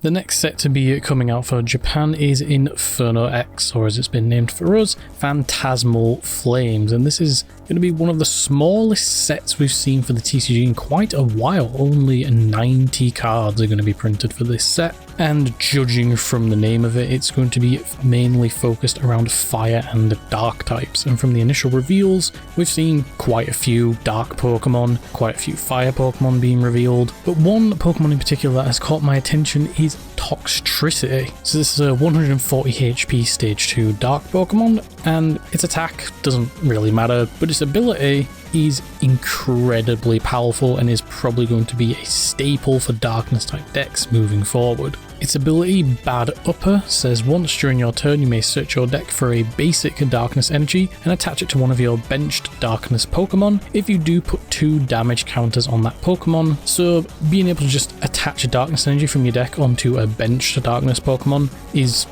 The next set to be coming out for Japan is Inferno X, or as it's been named for us, Phantasmal Flames, and this is going to be one of the smallest sets we've seen for the TCG in quite a while. Only 90 cards are going to be printed for this set, and judging from the name of it, it's going to be mainly focused around fire and dark types. And from the initial reveals, we've seen quite a few dark Pokemon, quite a few fire Pokemon being revealed, but one Pokemon in particular that has caught my attention is Toxtricity. So this is a 140 HP stage 2 dark Pokemon, and its attack doesn't really matter, but its ability is incredibly powerful and is probably going to be a staple for darkness type decks moving forward. Its ability, Bad Upper, says once during your turn you may search your deck for a basic darkness energy and attach it to one of your benched darkness Pokemon. If you do, put 2 damage counters on that Pokemon, so being able to just attach a darkness energy from your deck onto a benched darkness Pokemon is,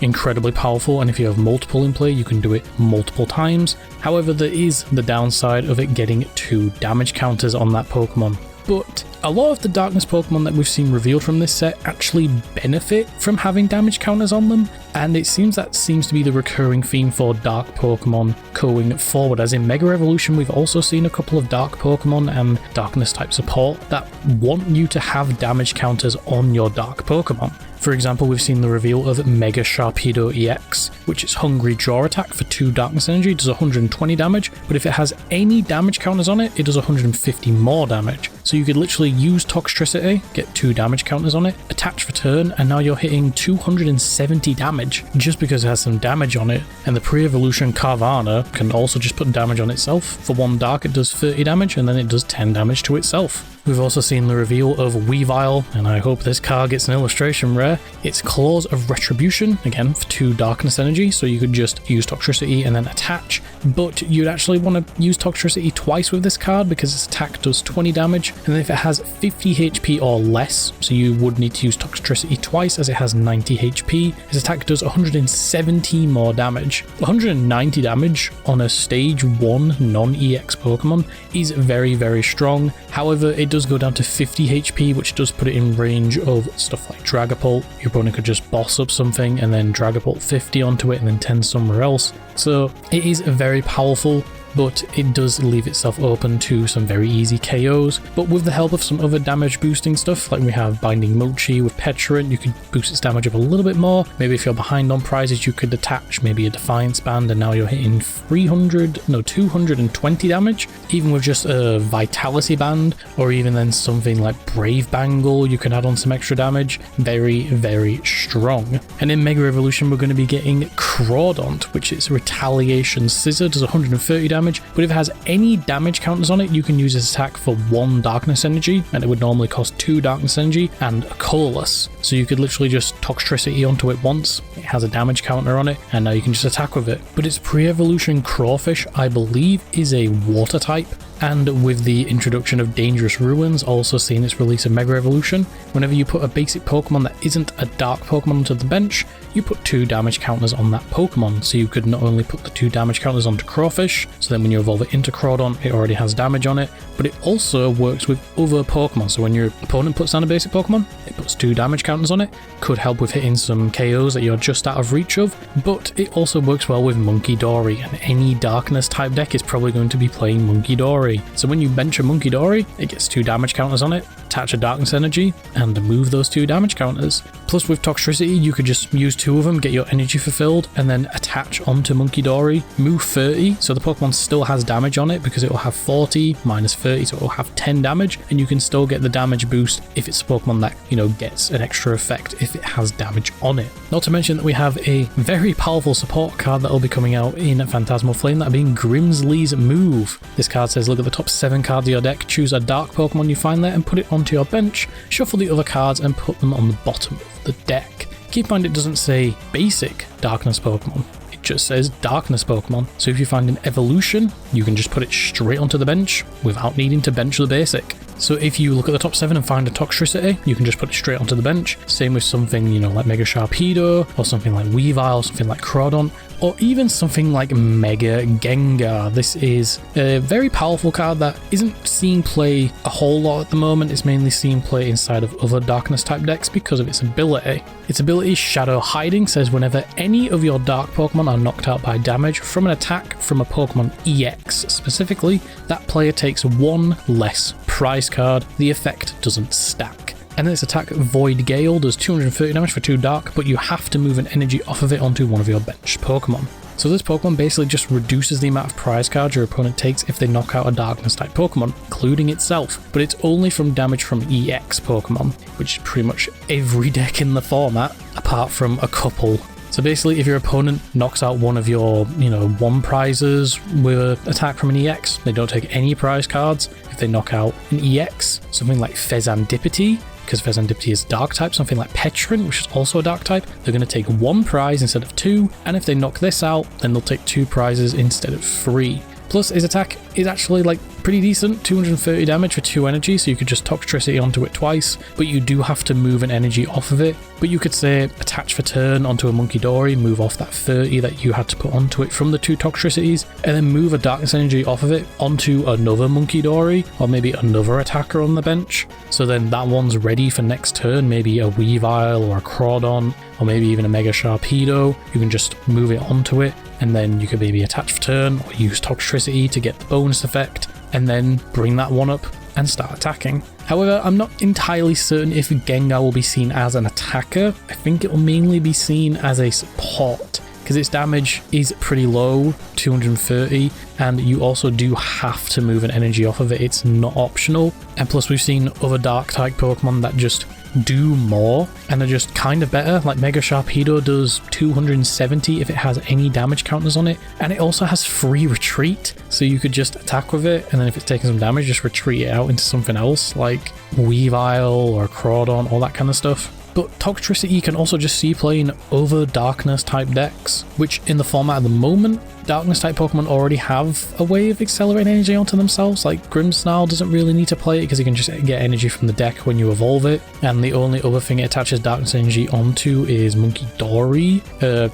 incredibly powerful, and if you have multiple in play you can do it multiple times. However, there is the downside of it getting 2 damage counters on that Pokemon. But a lot of the darkness Pokemon that we've seen revealed from this set actually benefit from having damage counters on them, and it seems to be the recurring theme for dark Pokemon going forward. As in Mega Evolution, we've also seen a couple of dark Pokemon and darkness type support that want you to have damage counters on your dark Pokemon. For example, we've seen the reveal of Mega Sharpedo EX, which is Hungry Draw attack for 2 darkness energy, does 120 damage, but if it has any damage counters on it, it does 150 more damage. So you could literally use Toxtricity, get 2 damage counters on it, attach for turn, and now you're hitting 270 damage just because it has some damage on it. And the pre-evolution Carvana can also just put damage on itself. For 1 dark it does 30 damage, and then it does 10 damage to itself. We've also seen the reveal of Weavile, and I hope this card gets an illustration rare. It's Claws of Retribution, again for 2 darkness energy, so you could just use Toxtricity and then attach, but you'd actually want to use Toxtricity twice with this card because its attack does 20 damage, and then if it has 50 HP or less, so you would need to use Toxtricity twice as it has 90 HP, its attack does 170 more damage. 190 damage on a stage 1 non-EX Pokemon is very, very strong. However, it does go down to 50 HP, which does put it in range of stuff like Dragapult. Your opponent could just boss up something and then Dragapult 50 onto it and then 10 somewhere else. So it is very powerful, but it does leave itself open to some very easy KOs. But with the help of some other damage boosting stuff, like we have Binding Mochi with Petrant, you could boost its damage up a little bit more. Maybe if you're behind on prizes, you could attach maybe a Defiance Band, and now you're hitting 220 damage. Even with just a Vitality Band, or even then something like Brave Bangle, you can add on some extra damage. Very, very strong. And in Mega Evolution, we're going to be getting Crawdont, which is Retaliation Scissor, does 130 damage. But if it has any damage counters on it, you can use its attack for 1 darkness energy, and it would normally cost 2 darkness energy and a colorless. So you could literally just Toxtricity onto it once, it has a damage counter on it, and now you can just attack with it. But its pre-evolution Crawfish, I believe, is a water type. And with the introduction of Dangerous Ruins, also seeing its release in Mega Evolution, whenever you put a basic Pokemon that isn't a dark Pokemon onto the bench, you put 2 damage counters on that Pokemon. So you could not only put the 2 damage counters onto Crawfish, so then when you evolve it into Crawdont, it already has damage on it, but it also works with other Pokemon. So when your opponent puts down a basic Pokemon, it puts 2 damage counters on it, could help with hitting some KOs that you're just out of reach of, but it also works well with Monkey Dory, and any darkness type deck is probably going to be playing Monkey Dory. So when you bench a Monkey Dory, it gets 2 damage counters on it, attach a darkness energy, and move those 2 damage counters. Plus with Toxtricity, you could just use 2 of them, get your energy fulfilled, and then attach onto Monkey Dory, move 30, so the Pokemon still has damage on it because it will have 40 minus 30, so it will have 10 damage, and you can still get the damage boost if it's a Pokemon that, gets an extra effect if it has damage on it. Not to mention that we have a very powerful support card that will be coming out in Phantasmal Flame, that being Grimsley's Move. This card says look at the top 7 cards of your deck, choose a dark Pokemon you find there and put it onto your bench, shuffle the other cards and put them on the bottom of the deck. Keep in mind it doesn't say basic darkness Pokemon, it just says darkness Pokemon. So if you find an evolution, you can just put it straight onto the bench without needing to bench the basic. So if you look at the top 7 and find a Toxtricity, you can just put it straight onto the bench. Same with something, you know, like Mega Sharpedo, or something like Weavile, something like Crawdon, or even something like Mega Gengar. This is a very powerful card that isn't seeing play a whole lot at the moment. It's mainly seeing play inside of other darkness type decks because of its ability. Its ability, Shadow Hiding, says whenever any of your dark Pokemon are knocked out by damage from an attack from a Pokemon EX specifically, that player takes 1 less prize card. The effect doesn't stack. And then its attack, Void Gale, does 230 damage for 2 dark, but you have to move an energy off of it onto one of your bench Pokemon. So this Pokemon basically just reduces the amount of prize cards your opponent takes if they knock out a darkness type Pokemon, including itself, but it's only from damage from EX Pokemon, which is pretty much every deck in the format, apart from a couple. So basically, if your opponent knocks out one of your, 1 prizes with an attack from an EX, they don't take any prize cards. If they knock out an EX, something like Fezandipity, because Fezandipity is dark type, something like Petrant, which is also a dark type, they're going to take 1 prize instead of 2, and if they knock this out, then they'll take 2 prizes instead of 3. Plus, his attack is actually pretty decent, 230 damage for 2 energy, so you could just Toxtricity onto it twice, but you do have to move an energy off of it. But you could say attach for turn onto a Munkidori, move off that 30 that you had to put onto it from the 2 Toxtricities, and then move a darkness energy off of it onto another Munkidori, or maybe another attacker on the bench. So then that one's ready for next turn, maybe a Weavile or a Crawdon, or maybe even a Mega Sharpedo. You can just move it onto it, and then you could maybe attach for turn or use Toxtricity to get the bonus effect, and then bring that one up and start attacking. However, I'm not entirely certain if Gengar will be seen as an attacker. I think it will mainly be seen as a support, because its damage is pretty low, 230, and you also do have to move an energy off of it. It's not optional. And plus, we've seen other dark type Pokemon that just do more and they're just kind of better. Like Mega Sharpedo does 270 if it has any damage counters on it, and it also has free retreat, so you could just attack with it, and then if it's taking some damage, just retreat it out into something else like Weavile or Crawdon, all that kind of stuff. But Toxtricity can also just see play in other darkness type decks, which in the format at the moment, darkness type Pokemon already have a way of accelerating energy onto themselves. Like Grimmsnarl doesn't really need to play it because you can just get energy from the deck when you evolve it, and the only other thing it attaches darkness energy onto is Munkidori.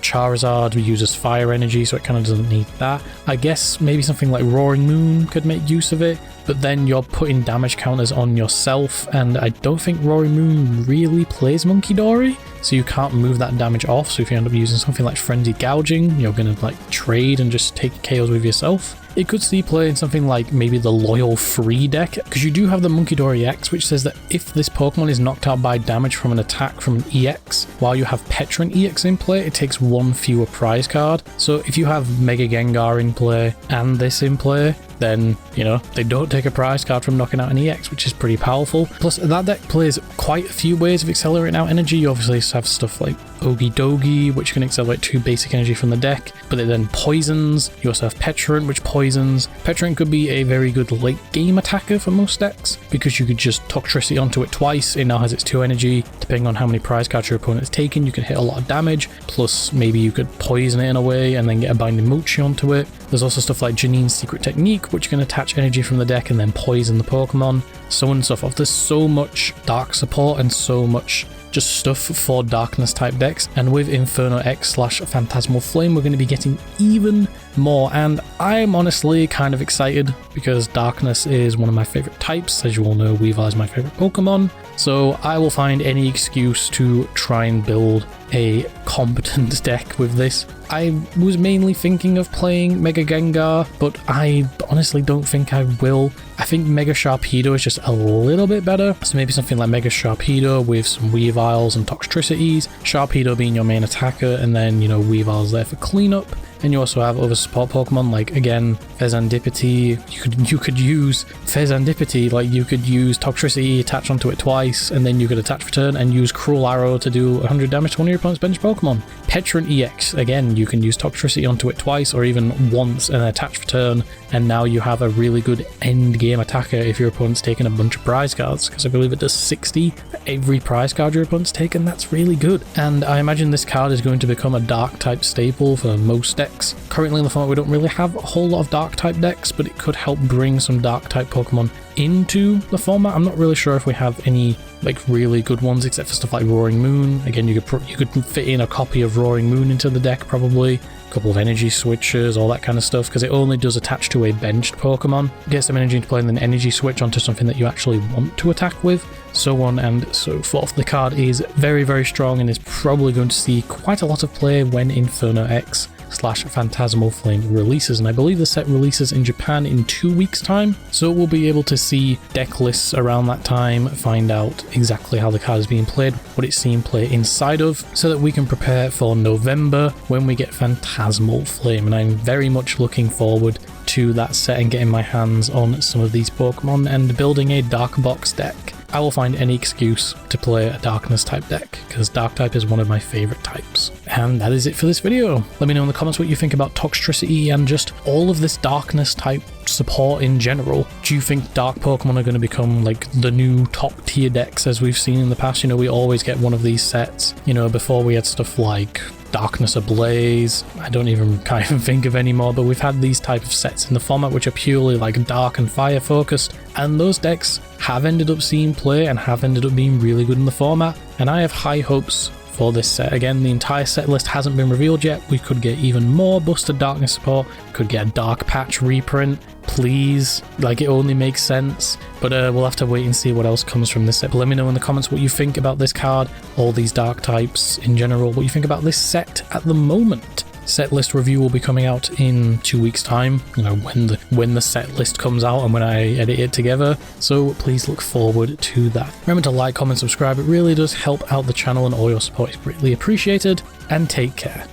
Charizard uses fire energy, so it kind of doesn't need that. I guess maybe something like Roaring Moon could make use of it, but then you're putting damage counters on yourself, and I don't think Roaring Moon really plays Munkidori, so you can't move that damage off. So if you end up using something like Frenzied Gouging, you're gonna trade and just take KOs with yourself. It could see play in something like maybe the Loyal Free deck, because you do have the Munkidori X, which says that if this Pokemon is knocked out by damage from an attack from an EX, while you have Petrant EX in play, it takes 1 fewer prize card. So if you have Mega Gengar in play and this in play, then, they don't take a prize card from knocking out an EX, which is pretty powerful. Plus, that deck plays quite a few ways of accelerating out energy. You obviously have stuff like Ogidogi, which can accelerate 2 basic energy from the deck, but it then poisons. You also have Petrant, which poisons. Petrant could be a very good late game attacker for most decks, because you could just Toxtricity onto it twice. It now has its 2 energy. Depending on how many prize cards your opponent has taken, you can hit a lot of damage. Plus, maybe you could poison it in a way and then get a Binding Mochi onto it. There's also stuff like Janine's Secret Technique, which can attach energy from the deck and then poison the Pokemon, so on and so forth. There's so much dark support and so much just stuff for darkness type decks, and with Inferno X / Phantasmal Flame we're going to be getting even more, and I'm honestly kind of excited because darkness is one of my favorite types. As you all know, Weavile is my favorite Pokemon, so I will find any excuse to try and build a competent deck with this. I was mainly thinking of playing Mega Gengar, but I honestly don't think I will. I think Mega Sharpedo is just a little bit better, so maybe something like Mega Sharpedo with some Weaviles and Toxtricities, Sharpedo being your main attacker, and then, Weavile's there for cleanup. And you also have other support Pokemon, like, again, Fezandipity. You could use Fezandipity, you could use Toxtricity, attach onto it twice, and then you could attach for turn and use Cruel Arrow to do 100 damage to one of your opponent's bench Pokemon. Petrant EX, again, you can use Toxtricity onto it twice or even once and attach for turn, and now you have a really good end game attacker if your opponent's taken a bunch of prize cards, because I believe it does 60 for every prize card your opponent's taken. That's really good. And I imagine this card is going to become a dark type staple for most decks. Currently in the format we don't really have a whole lot of dark type decks, but it could help bring some dark type Pokemon into the format. I'm not really sure if we have any like really good ones except for stuff like Roaring Moon. Again, you could fit in a copy of Roaring Moon into the deck probably. A couple of energy switches, all that kind of stuff, because it only does attach to a benched Pokemon. Get some energy into play and then energy switch onto something that you actually want to attack with, so on and so forth. The card is very, very strong and is probably going to see quite a lot of play when Inferno X / Phantasmal Flames releases, and I believe the set releases in Japan in 2 weeks time, so we'll be able to see deck lists around that time, find out exactly how the card is being played, what it's seeing play inside of, so that we can prepare for November when we get Phantasmal Flame. And I'm very much looking forward to that set and getting my hands on some of these Pokemon and building a Dark Box deck. I will find any excuse to play a Darkness type deck, because Dark type is one of my favourite types. And that is it for this video. Let me know in the comments what you think about Toxtricity and just all of this Darkness type support in general. Do you think Dark Pokemon are going to become like the new top tier decks as we've seen in the past? You know, we always get one of these sets. You know, before we had stuff like Darkness Ablaze, can't even think of any more, but we've had these type of sets in the format which are purely like dark and fire focused, and those decks have ended up seeing play and have ended up being really good in the format, and I have high hopes for this set. Again, the entire set list hasn't been revealed yet. We could get even more Busted Darkness support, could get a Dark Patch reprint, please, like it only makes sense, but we'll have to wait and see what else comes from this set. But let me know in the comments what you think about this card, all these dark types in general, what you think about this set at the moment. Set list review will be coming out in 2 weeks time, you know, when the set list comes out and when I edit it together, so please look forward to that. Remember to like, comment, subscribe, it really does help out the channel and all your support is greatly appreciated, and take care.